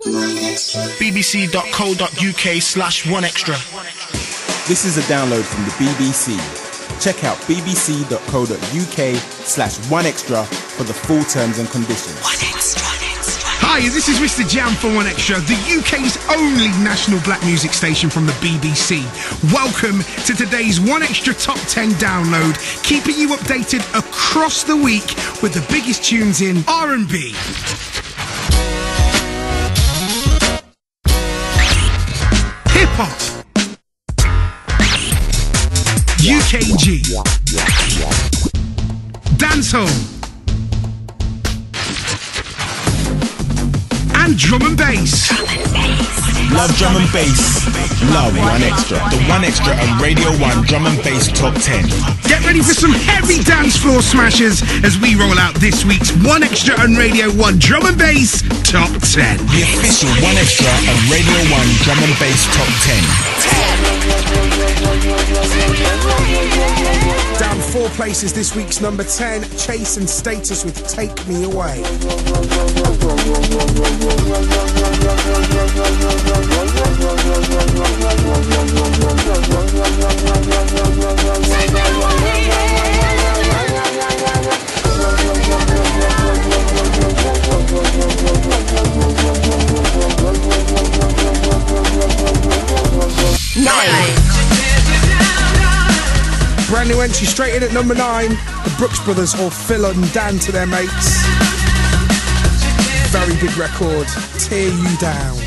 bbc.co.uk/1extra. This is a download from the BBC. Check out bbc.co.uk/1extra for the full terms and conditions. 1extra. Hi, this is Mr. Jam for 1extra, the UK's only national black music station from the BBC. Welcome to today's 1extra Top 10 download, keeping you updated across the week with the biggest tunes in R&B, hip-hop, UKG, dancehall, and drum and bass. Love drum and bass. Love 1extra. The 1extra and Radio 1 drum and bass top 10. Get ready for some heavy dance floor smashers as we roll out this week's 1extra and Radio 1 drum and bass top 10. The official 1extra and Radio 1 drum and bass top 10. Down 4 places this week's number 10, Chase and Status with Take Me Away. Brand new entry straight in at number 9, the Brooks Brothers, or Phil and Dan to their mates. Very big record, Tear You Down.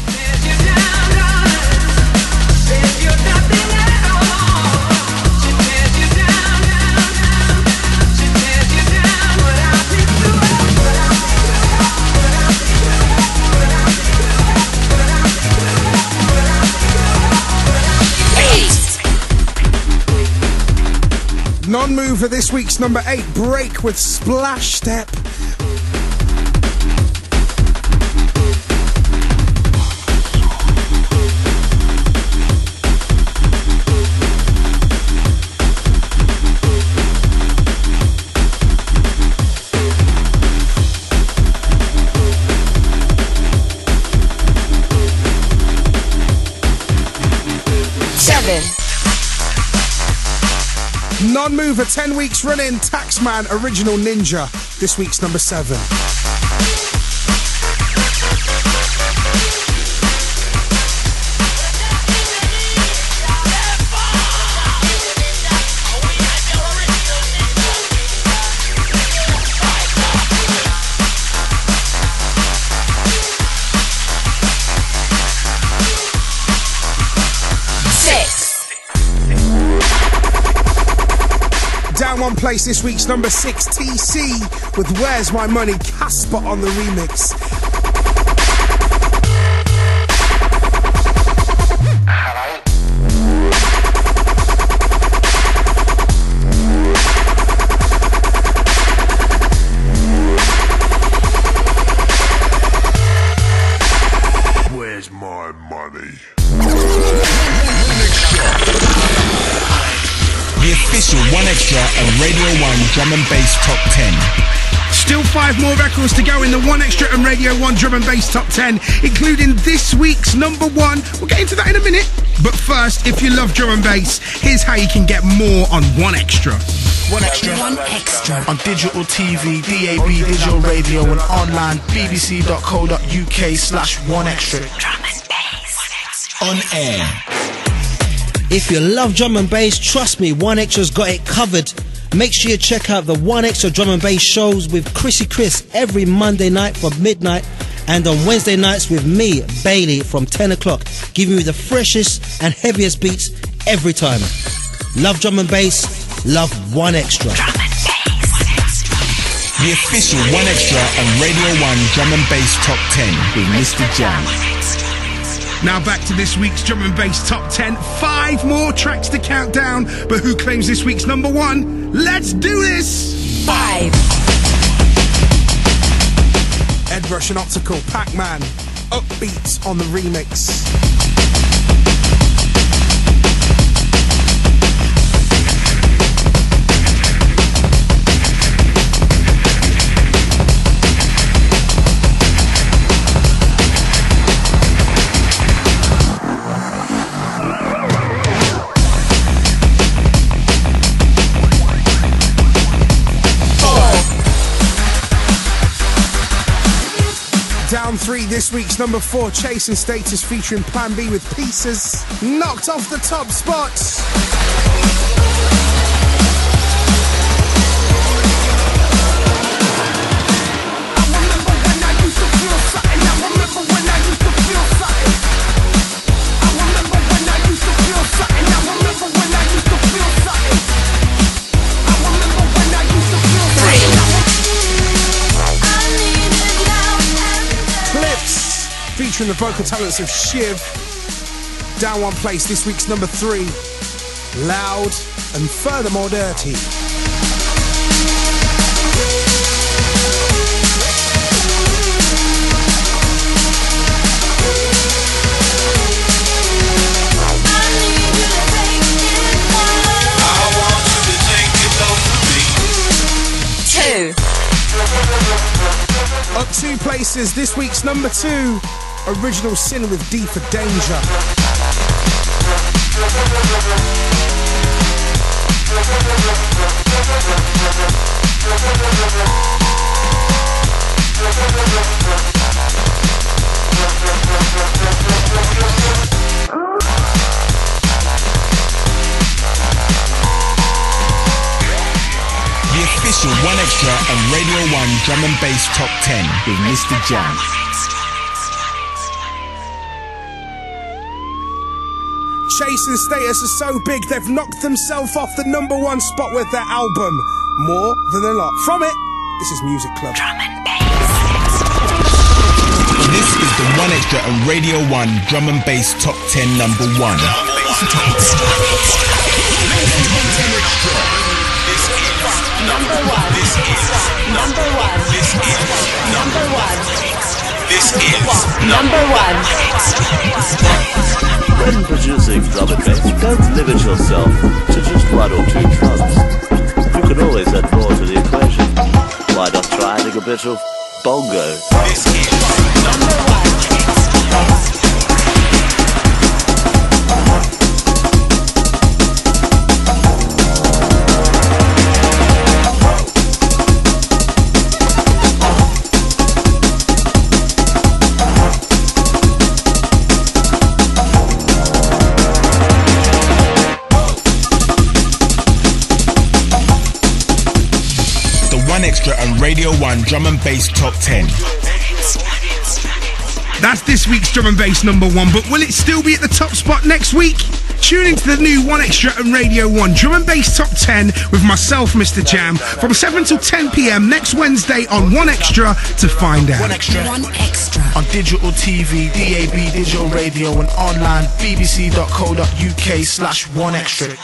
Non-mover this week's number 8, Break with Splash Step. Non-mover 10 weeks running, Taxman Original Ninja, this week's number 7. Down 1 place this week's number 6, TC with Where's My Money, Casper on the remix. Where's my money? The official 1extra and Radio 1 drum and bass top 10. Still 5 more records to go in the 1extra and Radio 1 drum and bass top 10, including this week's number 1. We'll get into that in a minute. But first, if you love drum and bass, here's how you can get more on 1extra. 1extra. 1extra. On digital TV, DAB, digital radio, and online, bbc.co.uk/1extra. Drum and bass. On air. If you love drum and bass, trust me, 1extra's got it covered. Make sure you check out the 1extra drum and bass shows with Chrissy Chris every Monday night from midnight, and on Wednesday nights with me, Bailey, from 10 o'clock, giving you the freshest and heaviest beats every time. Love drum and bass, love 1extra. Drum and bass. The official 1extra and Radio 1 drum and bass top 10 with Mr. Jam. Now back to this week's drum and bass top 10. 5 more tracks to count down, but who claims this week's number 1? Let's do this! 5. Ed Rush and Optical, Pac-Man, Upbeats on the remix. This week's number 4, Chasing Status featuring Plan B with Pieces, knocked off the top spots. Featuring the vocal talents of Shiv. Down one place, this week's number 3, Loud and Furthermore Dirty. Up 2 places, this week's number 2, Original Sin with D for Danger. The official 1Xtra and Radio 1 Drum and Bass Top 10 with Mr. Jam. Chasing Status is so big they've knocked themselves off the number 1 spot with their album More Than a Lot. From it, this is Music Club. Drum and bass. This is the 1Xtra and Radio 1 Drum and Bass Top 10 number 1. Number 1. This is number 1. This is number 1. This is number 1. When producing drum and bass, don't limit yourself to just 1 or 2 drums. You can always add more to the equation. Why not try adding a bit of bongo? This is number 1. Xtra and Radio 1 Drum and Bass Top 10. That's this week's Drum and Bass number 1, but will it still be at the top spot next week? Tune into the new 1Xtra and Radio 1 Drum and Bass Top 10 with myself, Mr. Jam, from 7 till 10 p.m. next Wednesday on 1Xtra to find out. 1Xtra on digital TV, DAB, digital radio and online, bbc.co.uk/1Xtra.